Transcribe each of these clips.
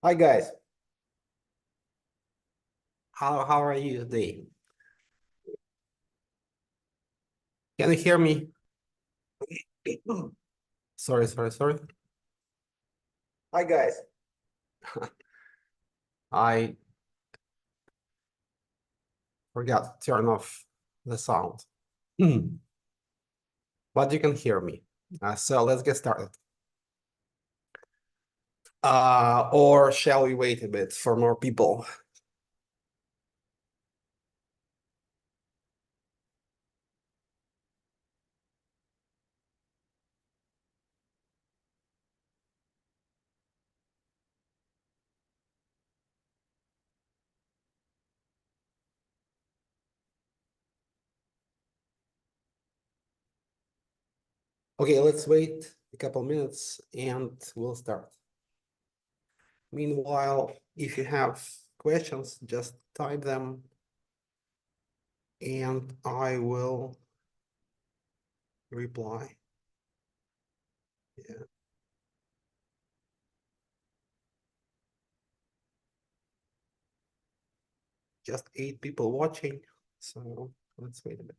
Hi guys, how are you today? Can you hear me? Sorry. Hi guys. I forgot to turn off the sound, but you can hear me. So let's get started. Or shall we wait a bit for more people? Okay, let's wait a couple minutes and we'll start. Meanwhile, if you have questions, just type them and I will reply. Yeah. Just 8 people watching, so let's wait a bit.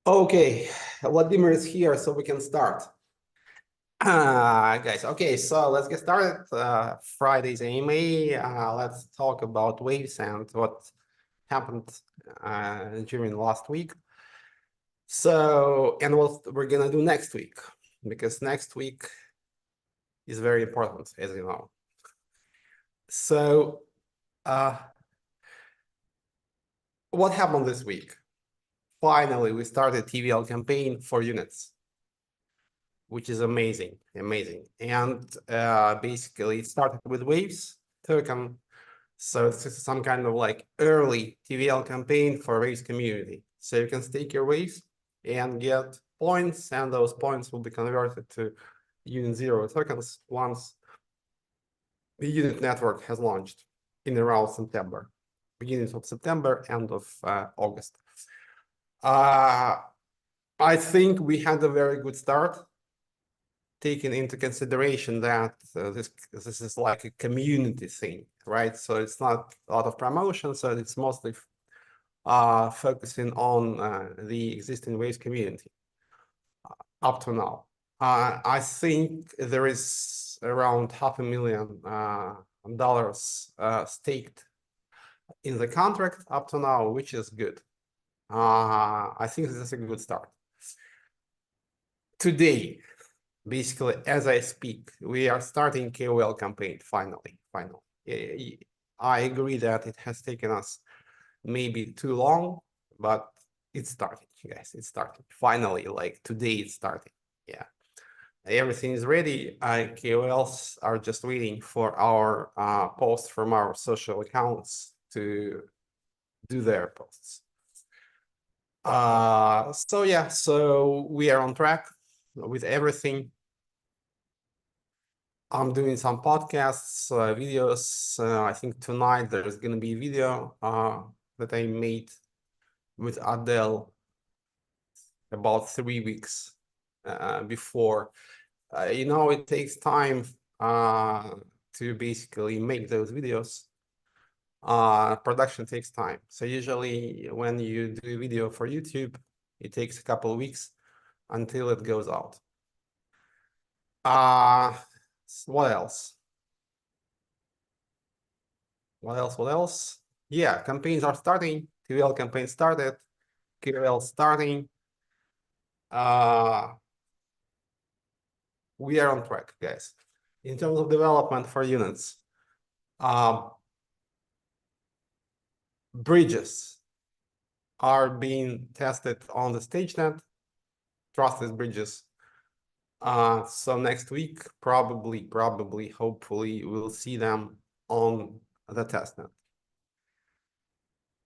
Okay, Vladimir is here, so we can start. Guys, okay, so let's get started. Friday's AMA. Let's talk about waves and what happened during last week. So, and what we're gonna do next week, because next week is very important, as you know. So, uh, what happened this week? Finally, we started TVL campaign for units, which is amazing. And basically, it started with waves token. So it's just some kind of like early TVL campaign for waves community. So you can stake your waves and get points, and those points will be converted to Unit Zero tokens once the unit network has launched in around September, beginning of September, end of August. I think we had a very good start, taking into consideration that this is like a community thing, right? So it's not a lot of promotion, so it's mostly focusing on the existing Waves community up to now. I think there is around $500,000 staked in the contract up to now, which is good. I think this is a good start. Today, basically, as I speak, we are starting KOL campaign finally. I agree that it has taken us maybe too long, but it's starting, guys. It's starting. Finally, like today it's starting. Yeah. Everything is ready. KOLs are just waiting for our posts from our social accounts to do their posts. So yeah, so we are on track with everything. I'm doing some podcasts, videos. I think tonight there's gonna be a video that I made with Adele about 3 weeks before. You know, it takes time to basically make those videos. Production takes time. So usually when you do a video for YouTube, it takes a couple of weeks until it goes out. What else? What else? What else? Yeah, campaigns are starting. TVL campaign started. KOL starting. Uh, we are on track, guys. In terms of development for units, bridges are being tested on the StageNet, trusted bridges. So next week, probably, hopefully, we'll see them on the testnet.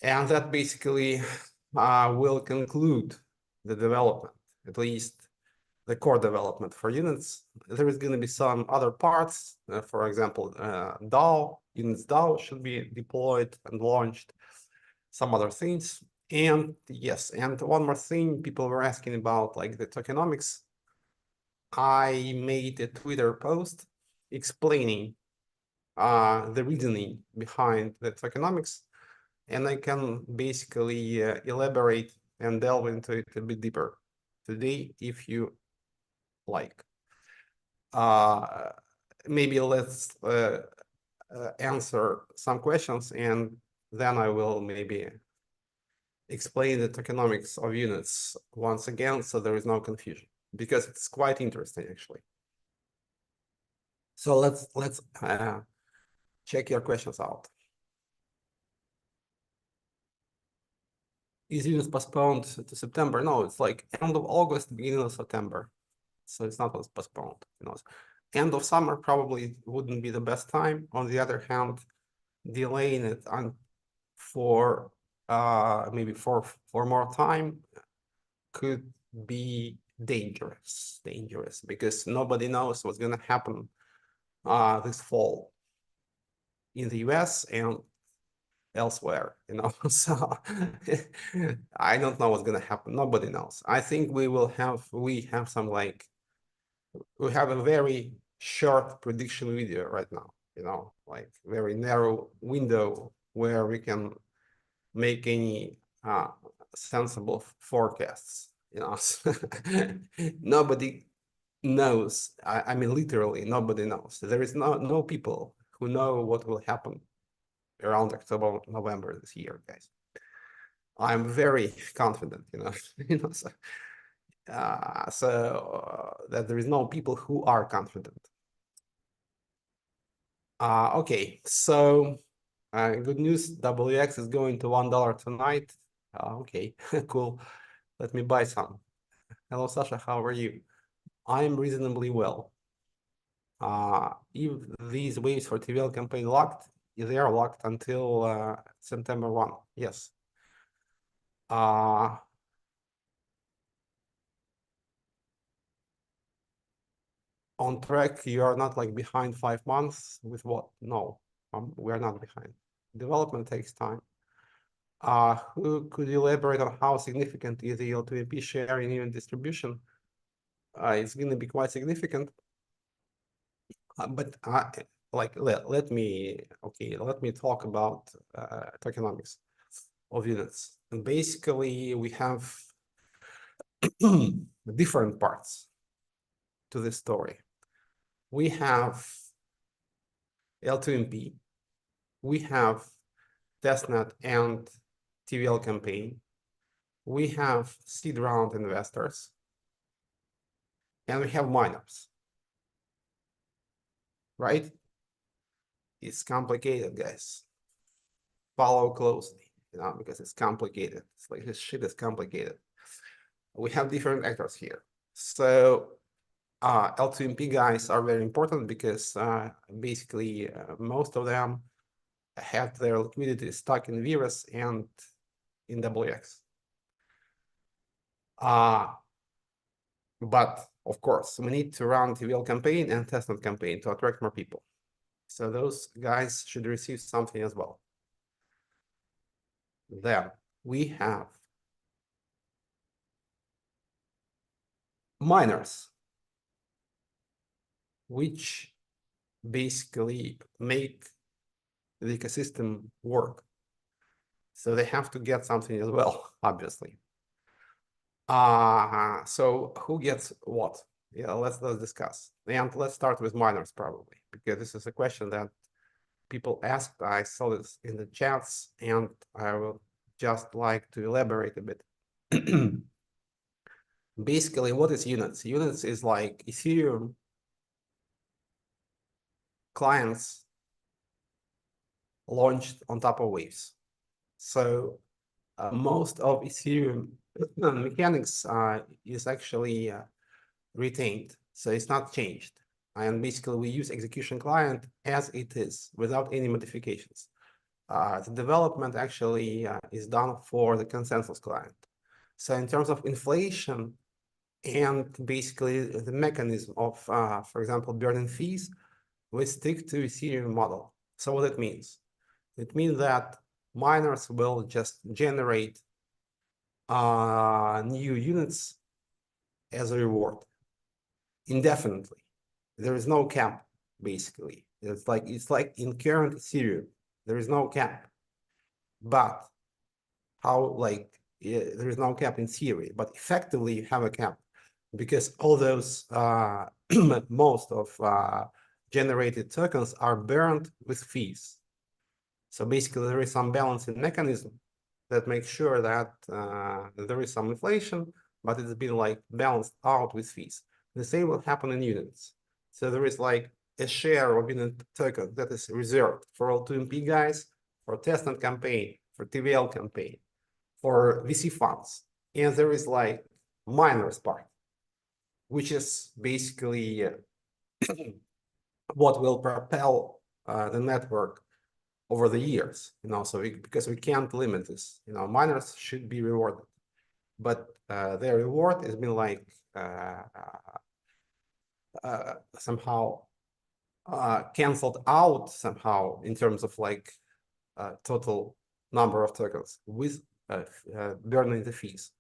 And that basically will conclude the development, at least the core development for units. There is going to be some other parts, for example, DAO, units DAO should be deployed and launched, some other things. And yes, and one more thing people were asking about, like the tokenomics. I made a Twitter post explaining the reasoning behind the tokenomics, and I can basically elaborate and delve into it a bit deeper today if you like. Maybe let's answer some questions, and then I will maybe explain the tokenomics of units once again, so there is no confusion, because it's quite interesting actually. So let's check your questions out. Is units postponed to September? No, it's like end of August, beginning of September. So it's not postponed. End of summer probably wouldn't be the best time. On the other hand, delaying it on for maybe for more time could be dangerous because nobody knows what's going to happen this fall in the US and elsewhere, so I don't know what's going to happen. Nobody knows. I think we have some, like, we have a very short prediction video right now, like very narrow window where we can make any sensible forecasts. Nobody knows. I mean, literally nobody knows. There is no people who know what will happen around October, November this year, guys. I'm very confident, so that there is no people who are confident. Okay, so good news, WX is going to $1 tonight. Okay, cool. Let me buy some. Hello, Sasha, how are you? I'm reasonably well. If these waves for TVL campaign locked, they are locked until September 1. Yes. On track, you are not like behind 5 months with what? No, we are not behind. Development takes time. Who could elaborate on how significant is the L2MP share in event distribution? It's going to be quite significant. But like let me talk about tokenomics of units. And basically, we have different parts to this story. We have L2MP, we have testnet and TVL campaign, we have seed round investors, and we have miners, right? It's complicated, guys. Follow closely, because it's complicated. It's like this shit is complicated. We have different actors here. So L2MP guys are very important because basically most of them have their liquidity stuck in Virus and in WX. But of course, we need to run TVL campaign and testnet campaign to attract more people. So those guys should receive something as well. Then we have miners, which basically make the ecosystem work. So they have to get something as well, obviously. So who gets what? Yeah, let's discuss. And let's start with miners probably, because this is a question that people asked. I saw this in the chats, and I would just like to elaborate a bit. Basically, what is Units? Units is like Ethereum clients launched on top of Waves. So most of Ethereum mechanics is actually retained, so it's not changed. And basically, we use execution client as it is without any modifications. The development actually is done for the consensus client. So in terms of inflation and basically the mechanism of, for example, burning fees, we stick to Ethereum model. So what it means? It means that miners will just generate new units as a reward indefinitely. There is no cap, basically. It's like in current Ethereum, there is no cap. But how there is no cap in theory, but effectively you have a cap because all those most of generated tokens are burned with fees. So basically there is some balancing mechanism that makes sure that there is some inflation, but it's been like balanced out with fees. The same will happen in units. So there is like a share of unit token that is reserved for all 2MP guys, for testnet campaign, for TVL campaign, for VC funds. And there is like miners part, which is basically what will propel the network over the years, so because we can't limit this, miners should be rewarded, but their reward has been like somehow canceled out somehow in terms of like total number of tokens with burning the fees.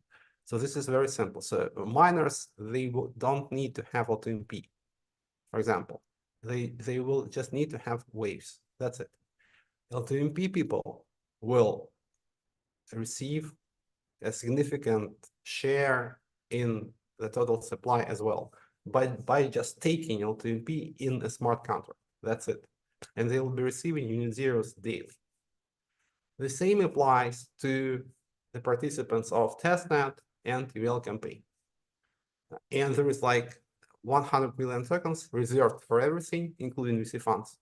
So this is very simple. So miners, they don't need to have L2MP, for example. They will just need to have waves. That's it. L2MP people will receive a significant share in the total supply as well by just taking L2MP in a smart contract. That's it. And they will be receiving unit zeros daily. The same applies to the participants of testnet and TVL campaign. And there is like 100 million tokens reserved for everything, including VC funds.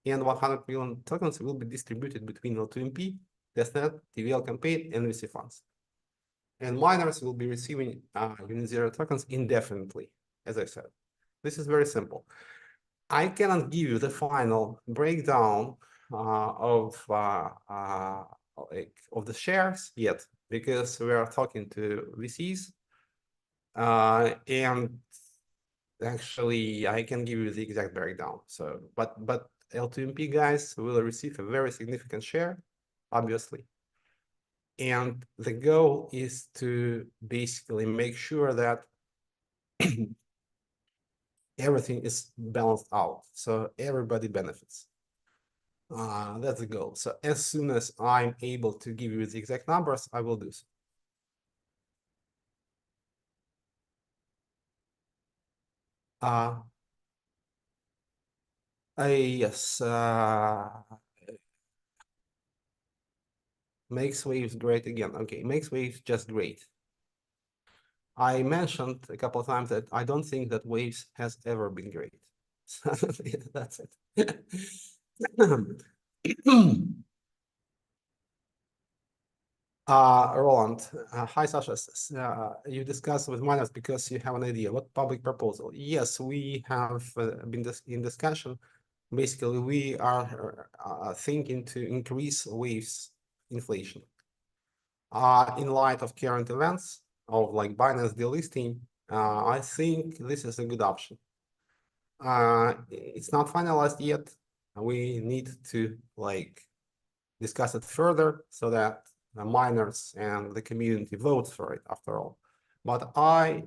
And 100 million tokens will be distributed between L2MP, testnet, TVL campaign, and VC funds. And miners will be receiving unit zero tokens indefinitely, as I said. This is very simple. I cannot give you the final breakdown of the shares yet because we are talking to VCs, and actually I can give you the exact breakdown. So, but L2MP guys will receive a very significant share, obviously. And the goal is to basically make sure that everything is balanced out, so everybody benefits. That's the goal. So as soon as I'm able to give you the exact numbers, I will do so. Yes, makes waves great again. Okay, makes waves just great. I mentioned a couple of times that I don't think that waves has ever been great. That's it. Roland, hi Sasha. You discussed with miners because you have an idea. What public proposal? Yes, we have been in discussion. Basically, we are thinking to increase waves inflation. In light of current events of like Binance delisting, I think this is a good option. It's not finalized yet. We need to like discuss it further so that the miners and the community votes for it after all. But I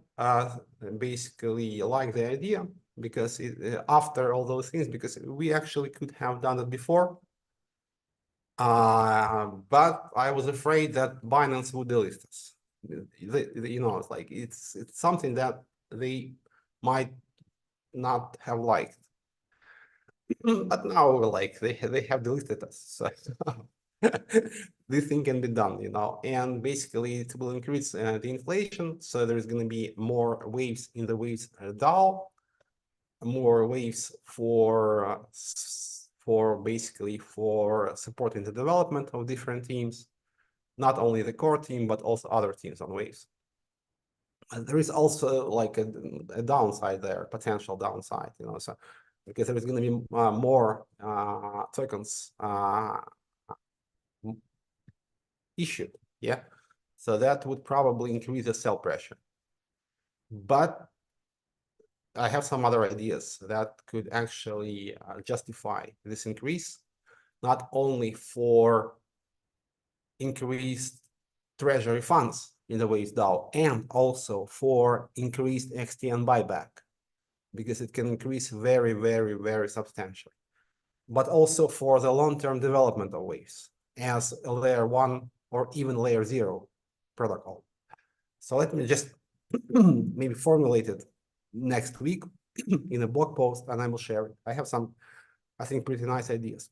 basically like the idea because after all those things, because we actually could have done it before. But I was afraid that Binance would delist us. It's like it's something that they might not have liked. But now, like they have deleted us, so this thing can be done, and basically it will increase the inflation. So there's going to be more waves in the waves DAO, more waves for basically for supporting the development of different teams, not only the core team but also other teams on waves. There is also like a downside there, potential downside, so because there is going to be more tokens issued, yeah. So that would probably increase the sell pressure. But I have some other ideas that could actually justify this increase, not only for increased treasury funds in the Waves DAO, and also for increased XTN buyback, because it can increase very, very, very substantially. But also for the long-term development of Waves as a layer 1 or even layer 0 protocol. So let me just maybe formulate it next week in a blog post, and I will share it. I have some, I think, pretty nice ideas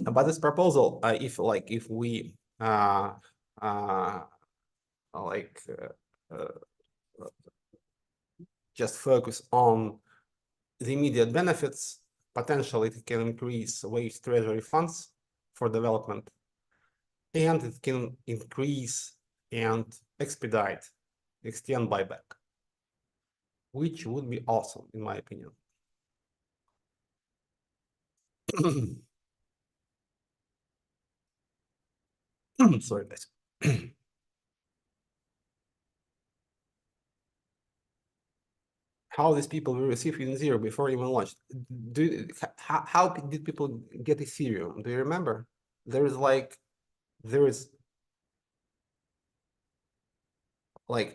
about this proposal. If we like just focus on the immediate benefits, potentially it can increase Waves treasury funds for development, and it can increase and expedite extend buyback, which would be awesome in my opinion. Sorry, guys. How these people will receive in zero before even launched? How did people get Ethereum? Do you remember? There is like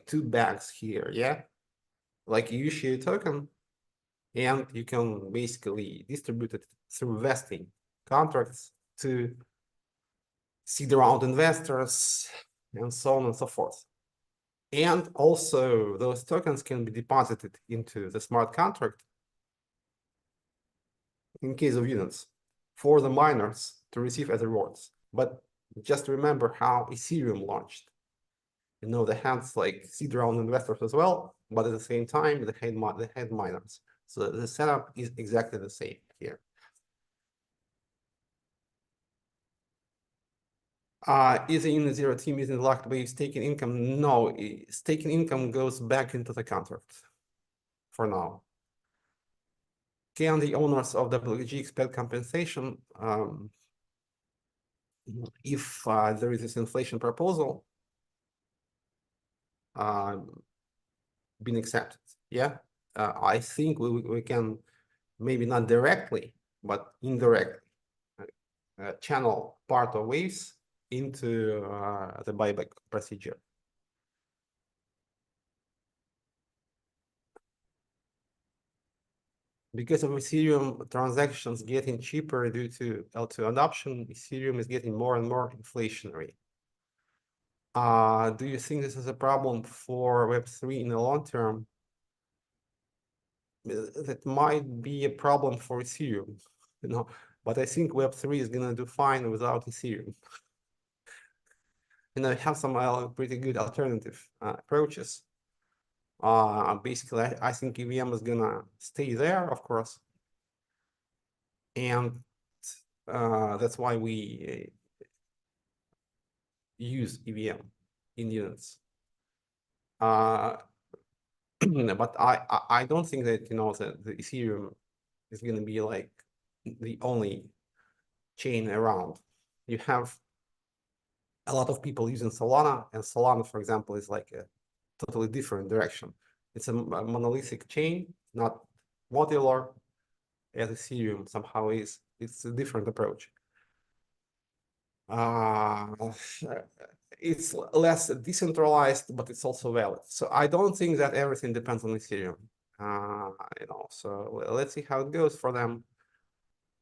two bags here, yeah? Like you issue a token and you can basically distribute it through vesting contracts to seed round investors and so on and so forth. And also those tokens can be deposited into the smart contract in case of units for the miners to receive as rewards. But just remember how Ethereum launched. They had like seed round investors as well, but at the same time, they had miners. So the setup is exactly the same here. Is a unit zero team using locked wave staking income? No, staking income goes back into the contract for now. Can the owners of WG expect compensation if there is this inflation proposal been accepted? Yeah, I think we can maybe not directly, but indirectly channel part of waves into the buyback procedure. Because of Ethereum transactions getting cheaper due to L2 adoption, Ethereum is getting more and more inflationary. Do you think this is a problem for Web3 in the long term? That might be a problem for Ethereum, but I think Web3 is gonna do fine without Ethereum. I have some pretty good alternative approaches. Basically, I think EVM is gonna stay there, of course, and that's why we use EVM in units. But I don't think that the Ethereum is going to be like the only chain around. You have a lot of people using Solana, and Solana, for example, is like a totally different direction. It's a monolithic chain, not modular, as Ethereum somehow is. It's a different approach. It's less decentralized, but it's also valid. So I don't think that everything depends on Ethereum. So let's see how it goes for them.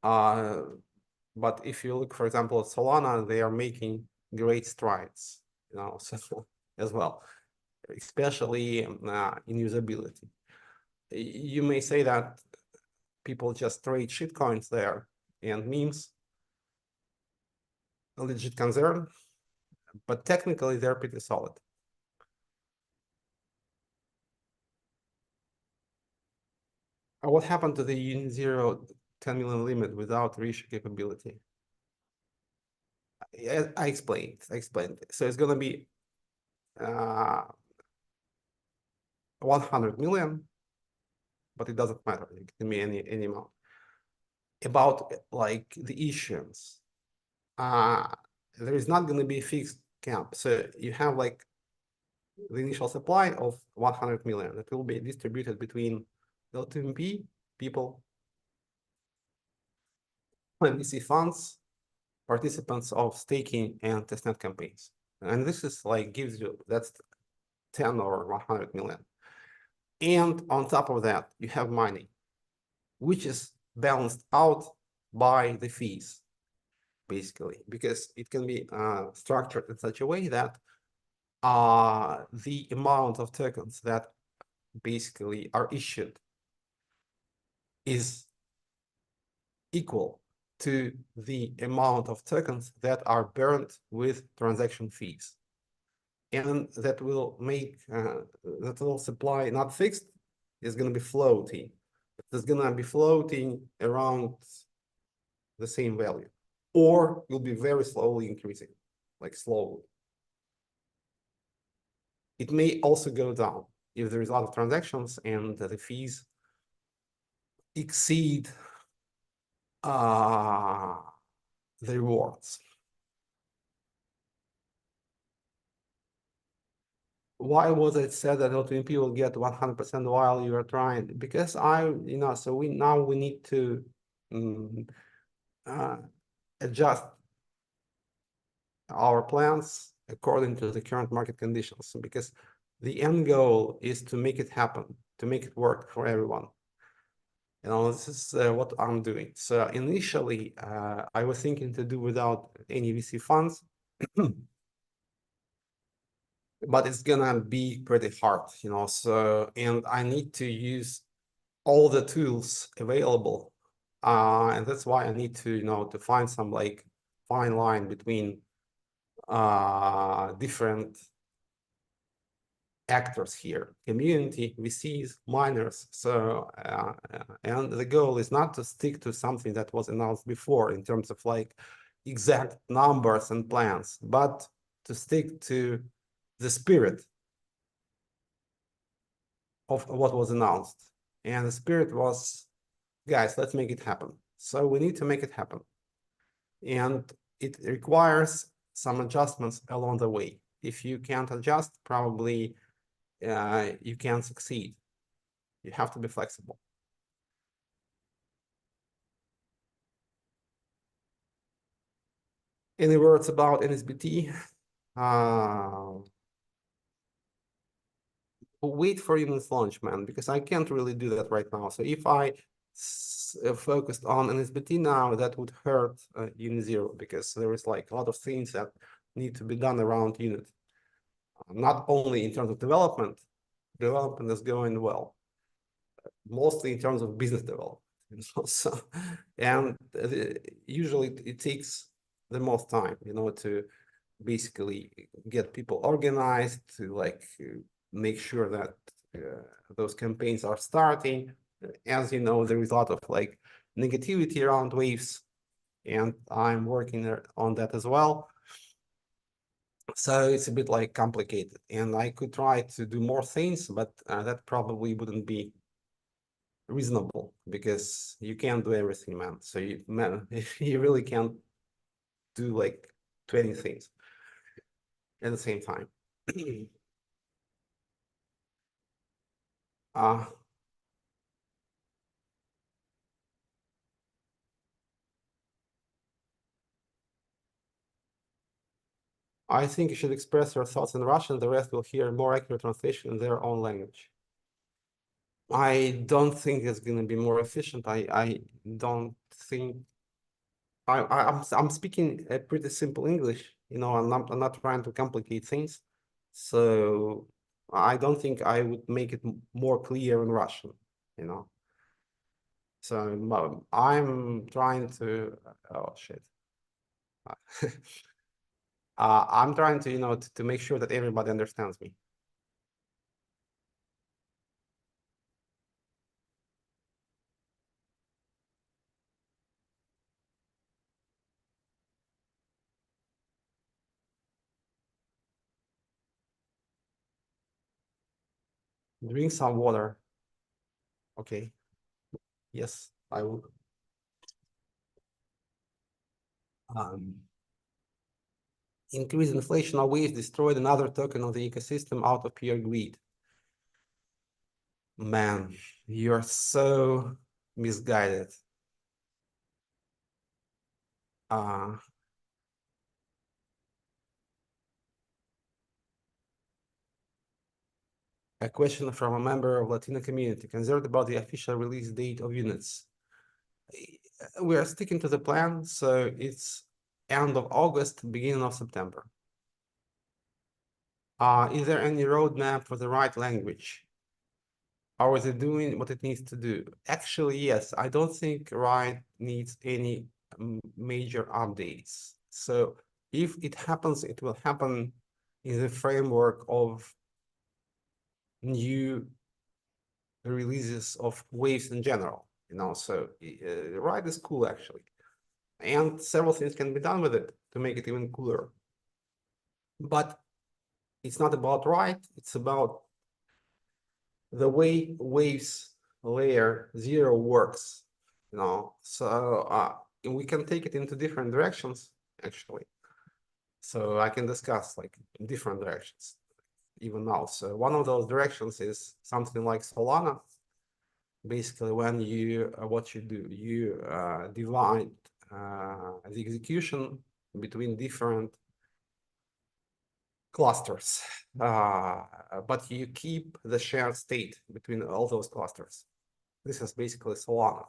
But if you look, for example, at Solana, they are making great strides, so as well, especially in usability. You may say that people just trade shitcoins there and memes. A legit concern, but technically they're pretty solid. What happened to the Unit 0 10 million limit without reissue capability? I explained. So it's going to be 100 million, but it doesn't matter. It can be any amount. About like the issuance, there is not going to be a fixed cap. So you have like the initial supply of 100 million that will be distributed between LTMP people, VC funds, participants of staking and testnet campaigns. And this is like gives you that's 10 or 100 million. And on top of that, you have money, which is balanced out by the fees, basically, because it can be structured in such a way that the amount of tokens that basically are issued is equal to the amount of tokens that are burned with transaction fees. And that will make, that will supply not fixed, is going to be floating. It's going to be floating around the same value, or will be very slowly increasing, like slowly. It may also go down if there is a lot of transactions and the fees exceed the rewards. Why was it said that LTMP will get 100% while you are trying? Because so we need to adjust our plans according to the current market conditions, because the end goal is to make it happen, to make it work for everyone. This is what I'm doing. So initially, I was thinking to do without any VC funds, but it's gonna be pretty hard, so, and I need to use all the tools available. And that's why I need to, to find some like fine line between different actors here, community, VCs, miners. So, and the goal is not to stick to something that was announced before in terms of like exact numbers and plans, but to stick to the spirit of what was announced. And the spirit was, guys, let's make it happen. So we need to make it happen. And it requires some adjustments along the way. If you can't adjust, probably you can't succeed. You have to be flexible. Any words about NSBT? Wait for Unit's launch, man, because I can't really do that right now. So if I focused on NSBT now, that would hurt Unit 0, because there is like a lot of things that need to be done around Unit. Not only in terms of development is going well, mostly in terms of business development. So, and usually it takes the most time, to basically get people organized, to like make sure that those campaigns are starting. As you know, there is a lot of like negativity around waves, and I'm working on that as well. So it's a bit like complicated, and I could try to do more things, but that probably wouldn't be reasonable, because you can't do everything, man. So you really can't do like 20 things at the same time. I think you should express your thoughts in Russian. The rest will hear more accurate translation in their own language. I don't think it's going to be more efficient. I don't think I'm speaking a pretty simple English. I'm not trying to complicate things. So I don't think I would make it more clear in Russian. So I'm trying to, oh shit. I'm trying to, to make sure that everybody understands me. Drink some water. Okay. Yes, I will. Um, Increased inflation always destroyed another token of the ecosystem out of pure greed. Man, you're so misguided. Uh, a question from a member of Latino community concerned about the official release date of units. We are sticking to the plan, so it's end of August, beginning of September. Is there any roadmap for the right language? Or is it doing what it needs to do? Actually, yes. I don't think Ride needs any major updates. So if it happens, it will happen in the framework of new releases of waves in general. So Ride is cool actually, and several things can be done with it to make it even cooler. But it's not about Ride. It's about the way waves layer 0 works, so we can take it into different directions actually. So I can discuss like different directions even now. So one of those directions is something like Solana. Basically, when you what you do, you divide the execution between different clusters, but you keep the shared state between all those clusters. This is basically Solana.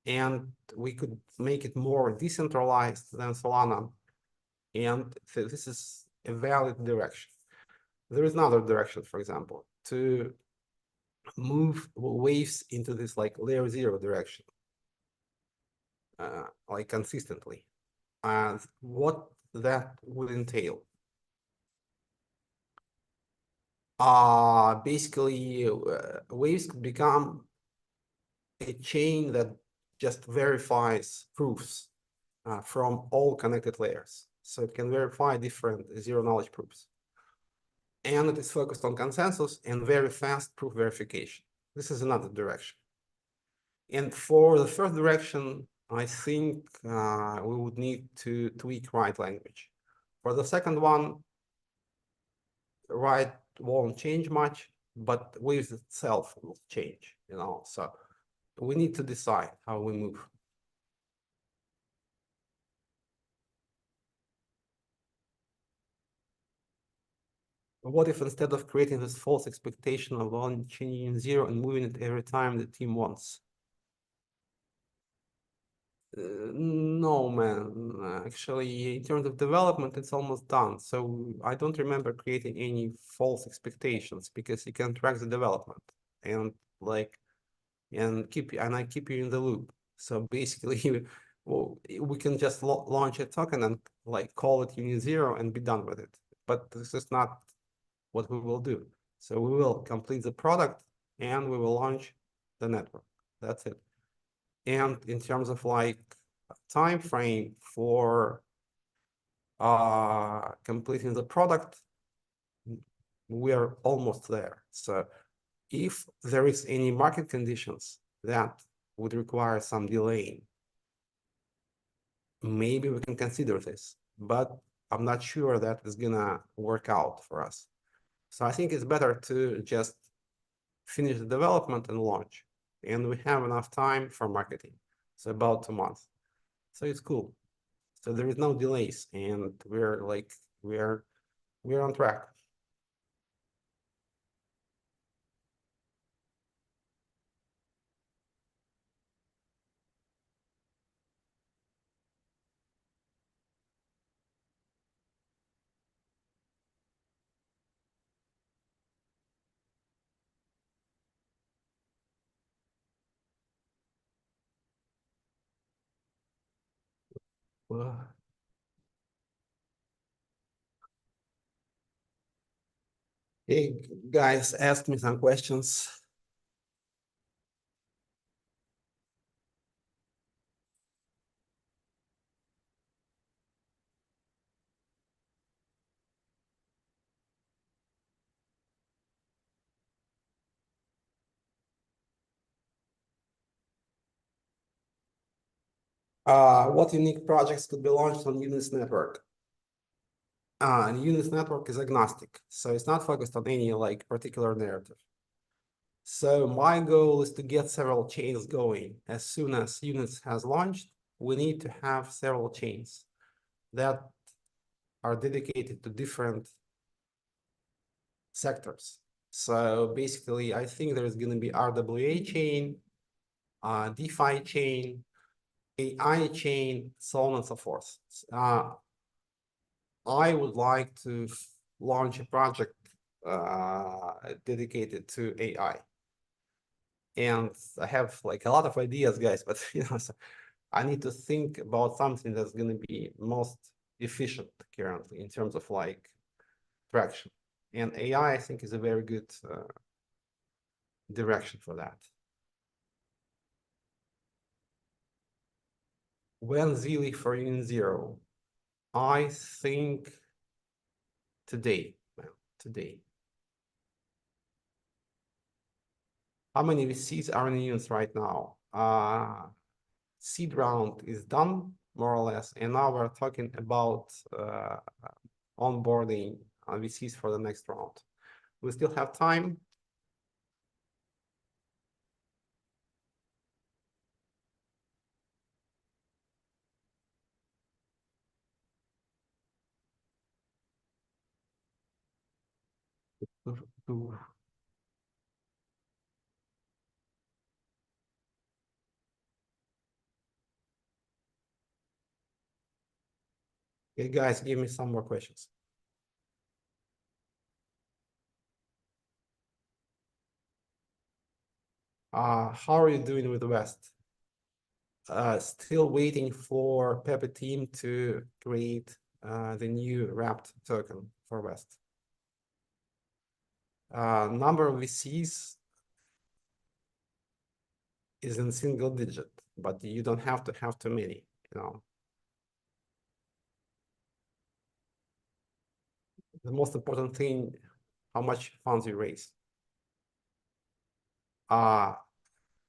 And we could make it more decentralized than Solana. And this is a valid direction. There is another direction, for example, to move waves into this like layer 0 direction, like consistently. And what that would entail. Basically, waves could become a chain that just verifies proofs from all connected layers. So it can verify different zero-knowledge proofs. And it is focused on consensus and very fast proof verification. This is another direction. And for the first direction, I think we would need to tweak Ride language. For the second one, Ride won't change much, but Waves itself will change, So we need to decide how we move. What if instead of creating this false expectation of one changing 0 and moving it every time the team wants? No, man. Actually, in terms of development, it's almost done. So I don't remember creating any false expectations because you can track the development and I keep you in the loop. So basically, well, we can just launch a token and like call it unit 0 and be done with it. But this is not what we will do. So we will complete the product and we will launch the network. That's it. And in terms of like time frame for completing the product, we are almost there. So if there is any market conditions that would require some delay, maybe we can consider this, but I'm not sure that is gonna work out for us. So I think it's better to just finish the development and launch. And we have enough time for marketing. So about 2 months. So it's cool. So there is no delays and we're on track. Well, hey, guys, ask me some questions. What unique projects could be launched on Unix network? And Unix network is agnostic, so it's not focused on any like particular narrative. So my goal is to get several chains going. As soon as Unix has launched, we need to have several chains that are dedicated to different sectors. So basically, I think there's going to be RWA chain, DeFi chain, AI chain, so on and so forth. I would like to launch a project dedicated to AI. And I have like a lot of ideas, guys, but so I need to think about something that's going to be most efficient currently in terms of like traction. And AI, I think, is a very good direction for that. When Zili for Union Zero? I think today, well, today. How many VCs are in units right now? Seed round is done, more or less, and now we're talking about onboarding VCs for the next round. We still have time. Okay, guys, give me some more questions. How are you doing with West? Still waiting for Pepe team to create the new wrapped token for West. Number of VCs is in single digit, but you don't have to have too many, you know. The most important thing, how much funds you raise. Can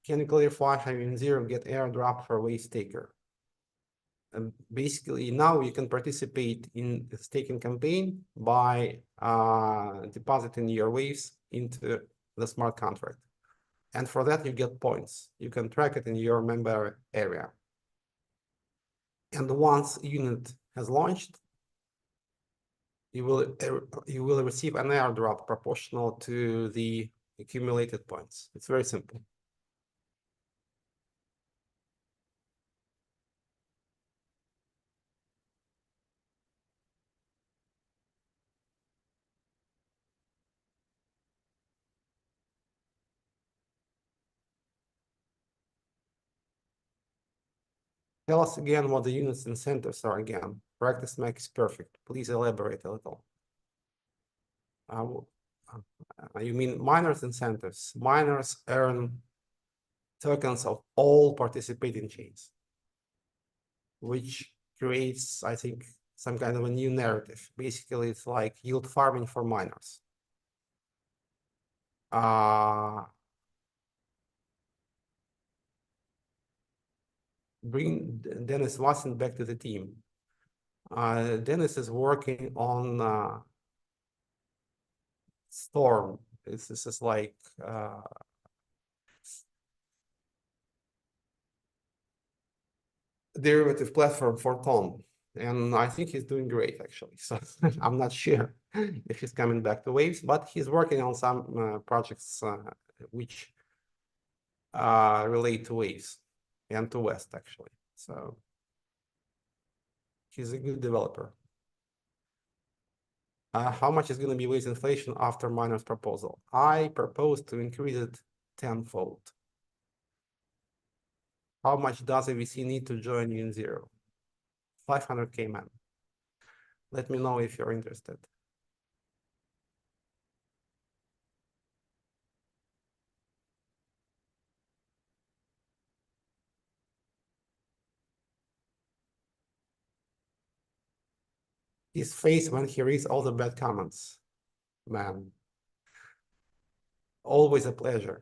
you clarify how in zero get airdrop for Wave Taker? And basically now you can participate in the staking campaign by depositing your waves into the smart contract. And for that, you get points. You can track it in your member area. And once unit has launched, you will receive an airdrop proportional to the accumulated points. It's very simple. Tell us again what the unit's incentives are again. Practice makes perfect. Please elaborate a little. You mean miners incentives? Miners earn tokens of all participating chains, which creates, I think, some kind of a new narrative. Basically, it's like yield farming for miners. Bring Dennis Watson back to the team. Dennis is working on Storm. This is like derivative platform for Tom. And I think he's doing great, actually. So I'm not sure if he's coming back to Waves, but he's working on some projects which relate to Waves and to West, actually. So he's a good developer. How much is going to be Waves inflation after miner's proposal? I propose to increase it tenfold. How much does a VC need to join Union Zero? 500K man. Let me know if you're interested. His face when he reads all the bad comments, man. Always a pleasure.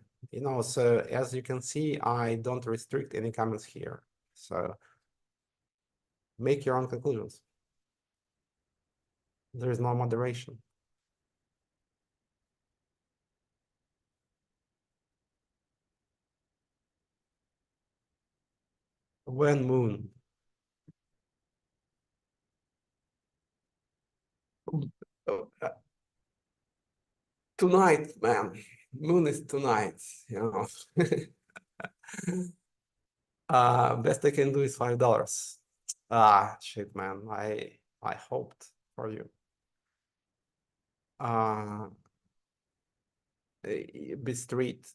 So as you can see, I don't restrict any comments here. So make your own conclusions. There is no moderation. When moon? Tonight, man. Moon is tonight. Best I can do is $5. Shit, man. I hoped for you. Street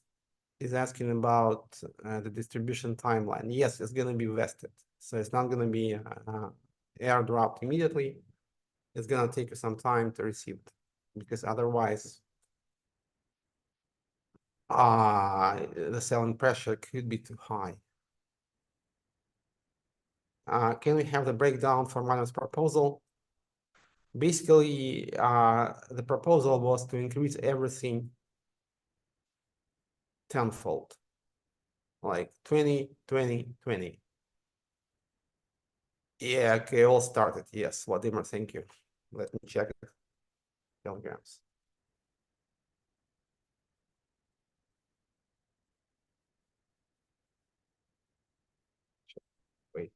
is asking about the distribution timeline. Yes, it's gonna be vested, so it's not gonna be airdropped immediately. It's gonna take you some time to receive it, because otherwise, the selling pressure could be too high. Can we have the breakdown for Manuel's proposal? Basically, the proposal was to increase everything tenfold, like 20, 20, 20. Yeah, okay, all started. Yes, Vladimir, thank you. Let me check telegrams. Wait.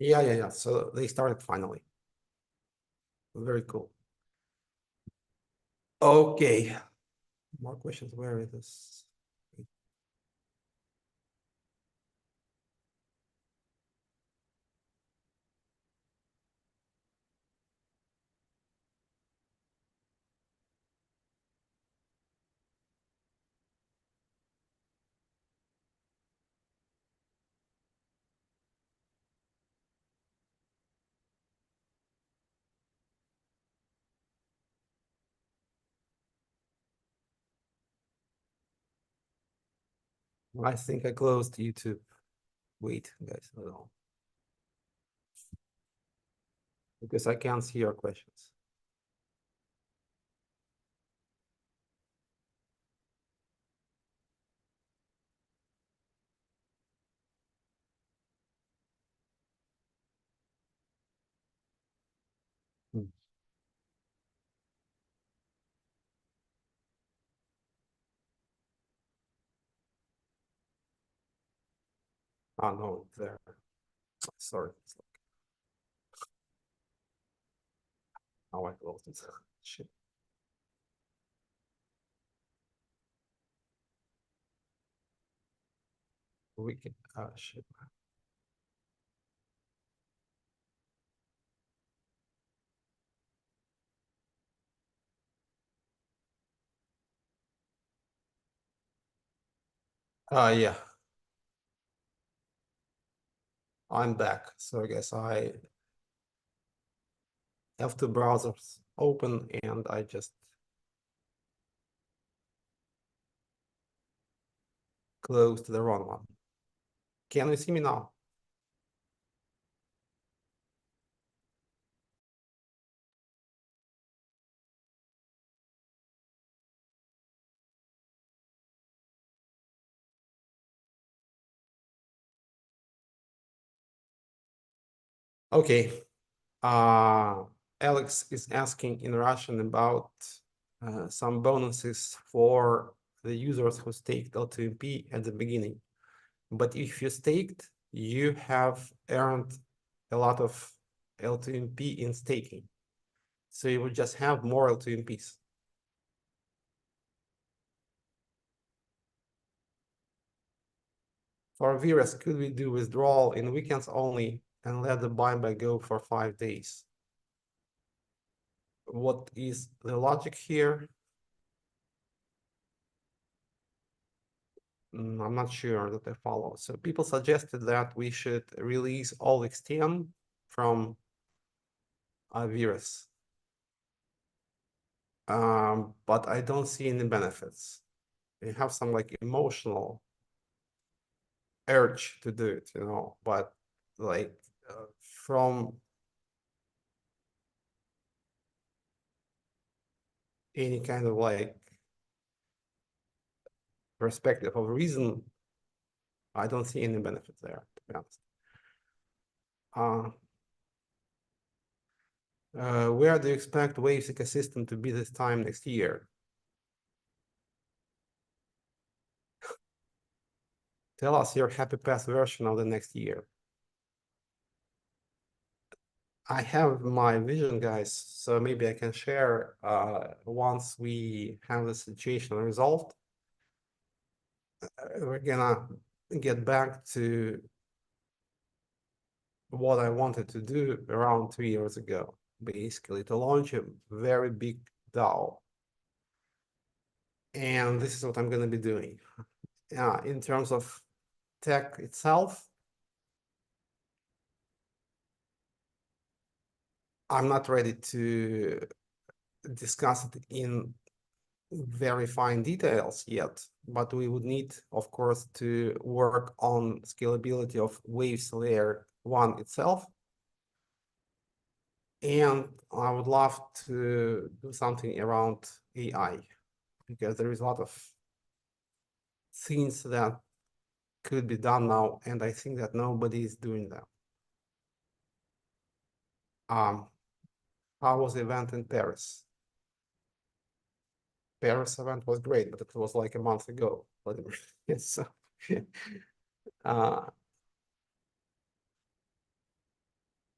Yeah. So they started finally. Very cool. Okay. More questions. Where is this? I think I closed YouTube. Wait, guys, hold on. Because I can't see your questions. Hmm. Oh no, there. Sorry. Now I closed it. Shit. We can. Shit. Yeah. I'm back. So I guess I have two browsers open and I just closed the wrong one. Can you see me now? Okay. Uh, Alex is asking in Russian about some bonuses for the users who staked L2MP at the beginning. But if you staked, you have earned a lot of L2MP in staking. So you would just have more L2MPs. For Virus, could we do withdrawal in weekends only and let the buyback go for 5 days? What is the logic here? I'm not sure that I follow. So people suggested that we should release all XTN from Virus. But I don't see any benefits. We have some like emotional urge to do it, but like from any kind of like perspective of reason, I don't see any benefit there, to be honest. Where do you expect Waves ecosystem to be this time next year? Tell us your happy path version of the next year. I have my vision, guys, so maybe I can share once we have the situation resolved. We're gonna get back to what I wanted to do around 2 years ago, basically to launch a very big DAO. And this is what I'm going to be doing. In terms of tech itself, I'm not ready to discuss it in very fine details yet, but we would need, of course, to work on scalability of Waves Layer 1 itself. And I would love to do something around AI, because there is a lot of things that could be done now, and I think that nobody is doing them. How was the event in Paris? Paris event was great, but it was like a month ago. Yes. So,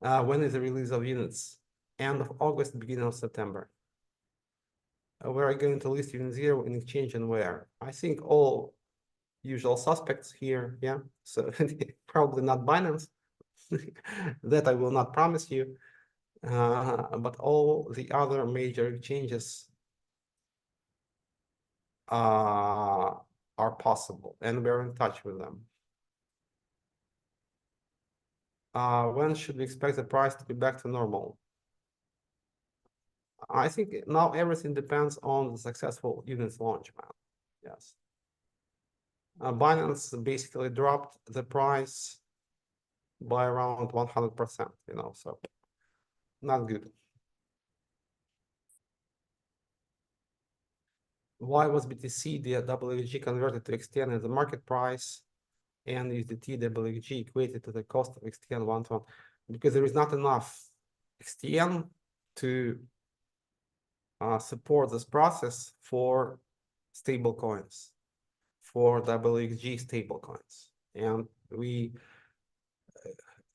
when is the release of units? End of August, beginning of September. Where are you going to list unit 0 in exchange and where? I think all usual suspects here, yeah. So probably not Binance. That I will not promise you. But all the other major exchanges are possible, and we're in touch with them. When should we expect the price to be back to normal? I think now everything depends on the successful units launch, man. Yes. Binance basically dropped the price by around 100%, so not good. Why was BTC the WG converted to XTN as the market price and USDT WG equated to the cost of XTN 1 to 1? Because there is not enough XTN to support this process for stable coins, for WXG stable coins. And we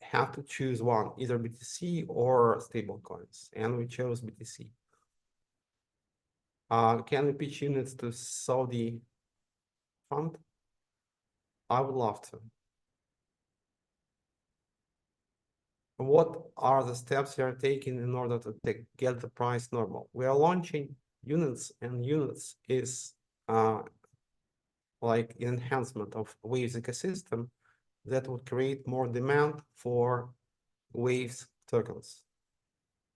have to choose one, either BTC or stable coins. And we chose BTC. Can we pitch units to Saudi fund? I would love to. What are the steps you are taking in order to get the price normal? We are launching units, and units is like an enhancement of Waves ecosystem that would create more demand for Waves tokens.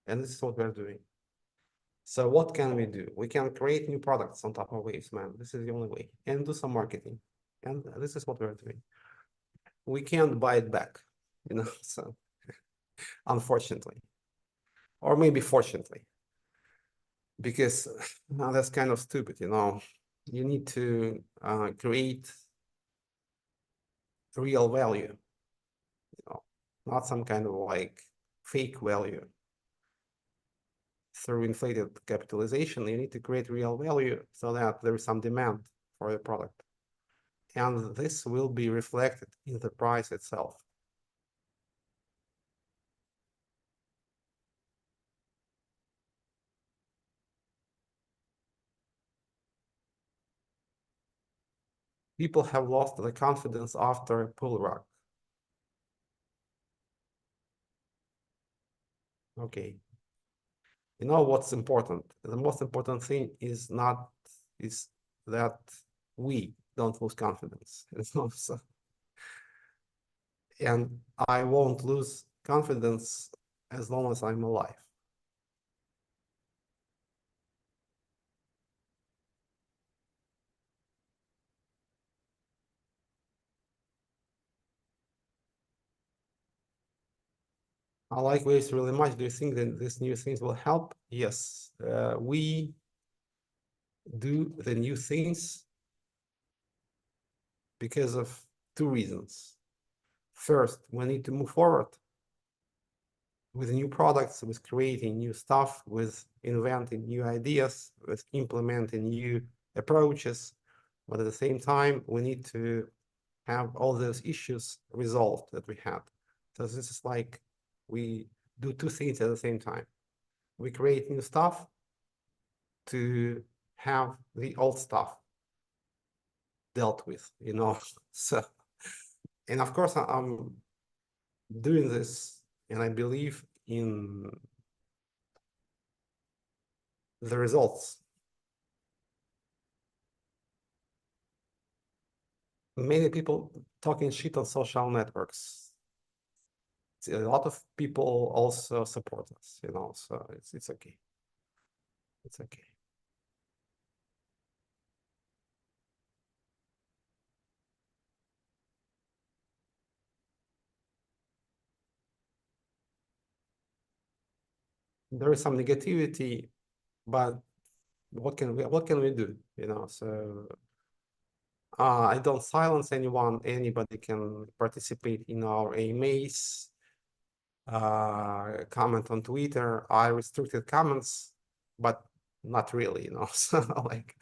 And this is what we're doing. So what can we do? We can create new products on top of Waves, man. This is the only way. And do some marketing. And this is what we're doing. We can't buy it back, so unfortunately. Or maybe fortunately. Because that's kind of stupid, You need to create real value, not some kind of like fake value through inflated capitalization. You need to create real value so that there is some demand for your product. And this will be reflected in the price itself. People have lost the confidence after a pull rug. Okay. You know what's important? The most important thing is that we don't lose confidence. It's not so, and I won't lose confidence as long as I'm alive. I like waves really much. Do you think that these new things will help? Yes. We do the new things because of two reasons. First, we need to move forward with new products, with creating new stuff, with inventing new ideas, with implementing new approaches. But at the same time, we need to have all those issues resolved that we had. So this is like we do two things at the same time. We create new stuff to have the old stuff dealt with, you know. So, and of course, I'm doing this, and I believe in the results. Many people talking shit on social networks. A lot of people also support us, you know, so it's okay. It's okay. There is some negativity, but what can we do? You know, so I don't silence anyone. Anybody can participate in our AMAs, comment on Twitter. I restricted comments, but not really, you know. So like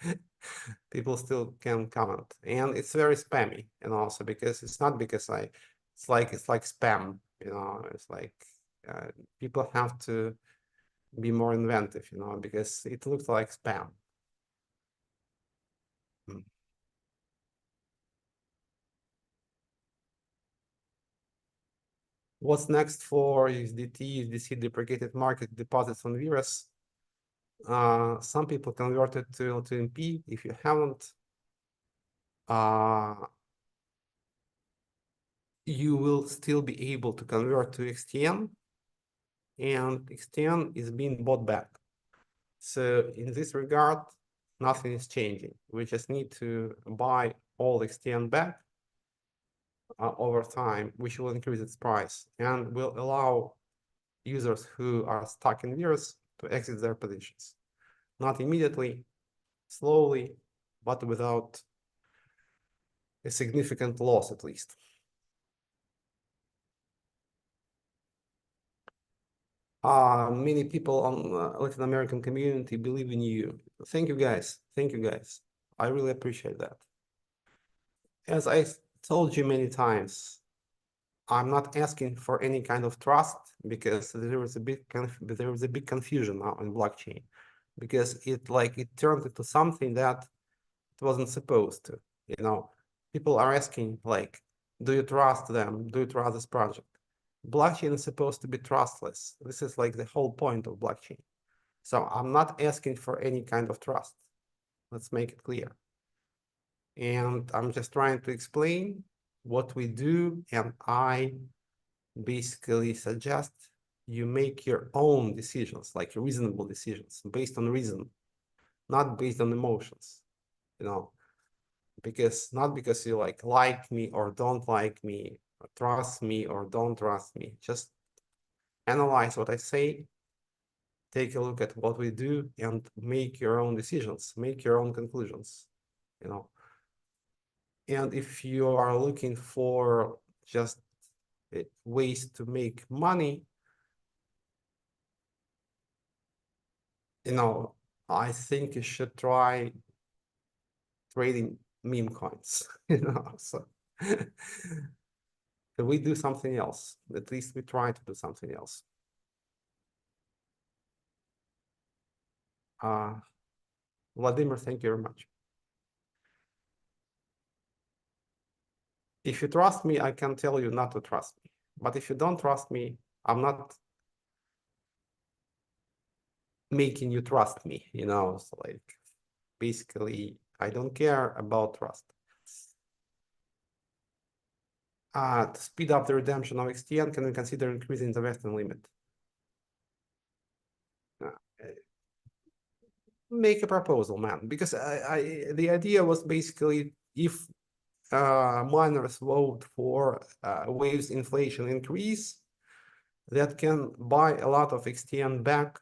people still can comment, and it's very spammy, and also because it's not because it's like spam, you know. It's like uh, people have to be more inventive, you know, because it looks like spam. Mm. What's next for USDT, USDC deprecated market deposits on Virus? Some people converted to LTMP. If you haven't, uh, you will still be able to convert to XTN, and XTN is being bought back. So in this regard, nothing is changing. We just need to buy all XTN back over time, which will increase its price and will allow users who are stuck in Virus to exit their positions. Not immediately, slowly, but without a significant loss at least. Many people on Latin American community believe in you. Thank you guys. Thank you guys. I really appreciate that. As I told you many times, I'm not asking for any kind of trust because there was a big confusion now in blockchain because it turned into something that it wasn't supposed to. You know, people are asking like, do you trust them? Do you trust this project? Blockchain is supposed to be trustless. This is like the whole point of blockchain. So I'm not asking for any kind of trust. Let's make it clear. And I'm just trying to explain what we do, and I basically suggest you make your own decisions, like reasonable decisions based on reason, not based on emotions, you know, because not because you like me or don't like me, or trust me or don't trust me. Just analyze what I say, take a look at what we do, and make your own decisions, make your own conclusions, you know. And if you are looking for just ways to make money, you know, I think you should try trading meme coins, so we do something else. At least we try to do something else. Vladimir, thank you very much. If you trust me, I can tell you not to trust me. But if you don't trust me, I'm not making you trust me, so like basically I don't care about trust. To speed up the redemption of XTN, can we consider increasing the vesting limit? Make a proposal, man, because the idea was basically if miners vote for waves inflation increase, that can buy a lot of XTN back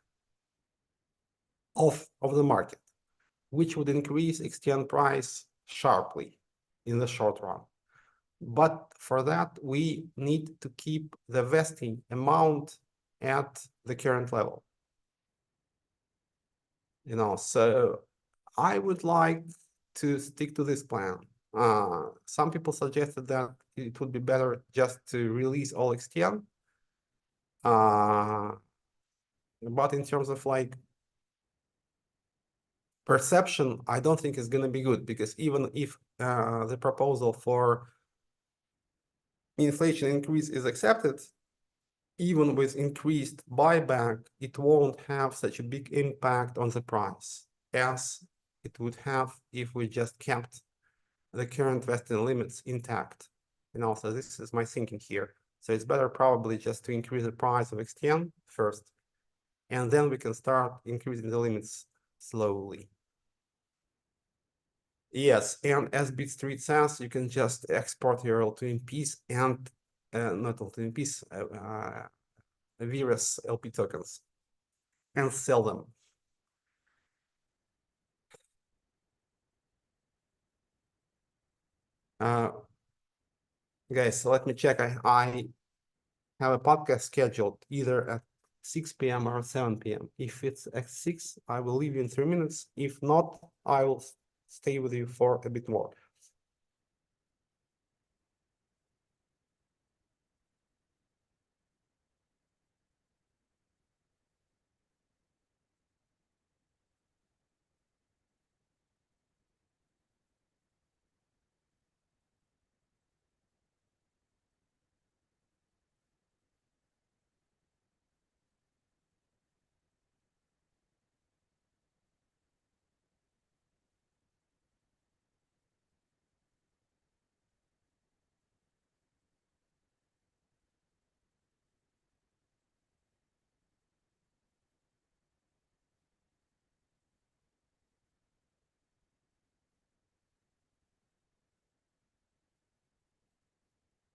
off of the market, which would increase XTN price sharply in the short run. But for that, we need to keep the vesting amount at the current level. So I would like to stick to this plan. Some people suggested that it would be better just to release all XTN. But in terms of like perception, I don't think it's going to be good, because even if the proposal for inflation increase is accepted, even with increased buyback, it won't have such a big impact on the price as it would have if we just kept the current vesting limits intact. So this is my thinking here. So it's better probably just to increase the price of XTN first, and then we can start increasing the limits slowly. Yes, and as BitStreet says, you can just export your LTMPs and not LTMPs, Virus LP tokens and sell them. Guys, so let me check. I have a podcast scheduled either at 6 p.m. or 7 p.m. If it's at 6, I will leave you in 3 minutes. If not, I will stay with you for a bit more.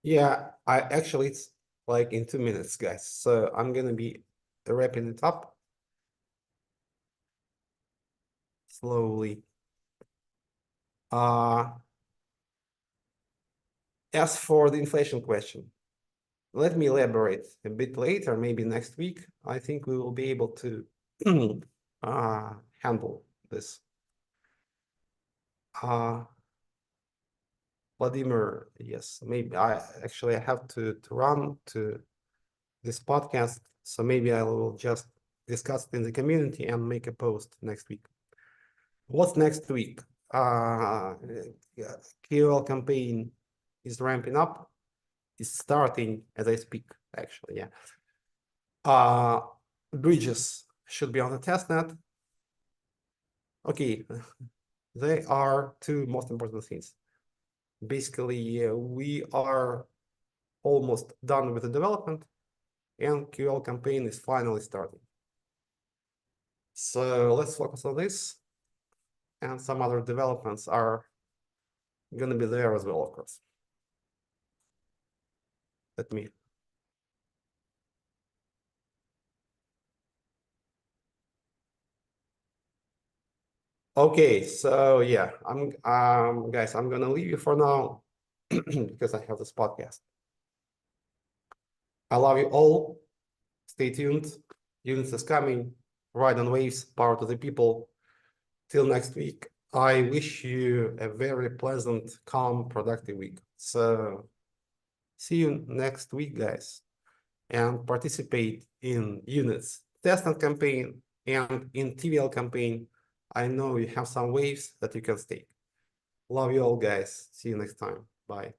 Yeah, it's like in 2 minutes, guys. So I'm gonna be wrapping it up slowly. As for the inflation question, let me elaborate a bit later, maybe next week. I think we will be able to handle this. Vladimir, yes, maybe I have to run to this podcast, so maybe I will just discuss it in the community and make a post next week. What's next week? KOL campaign is ramping up. It's starting as I speak, actually, yeah. Bridges should be on the testnet. Okay, they are two most important things. Basically, we are almost done with the development, and QL campaign is finally starting. So let's focus on this, and some other developments are going to be there as well, of course. Let me. Okay, so yeah, guys, I'm gonna leave you for now because I have this podcast. I love you all. Stay tuned. Units is coming. ride on waves, power to the people. Till next week, I wish you a very pleasant, calm, productive week. So see you next week, guys, and participate in units, test and campaign, and in TVL campaign. I know you have some waves that you can stake. Love you all, guys. See you next time. Bye.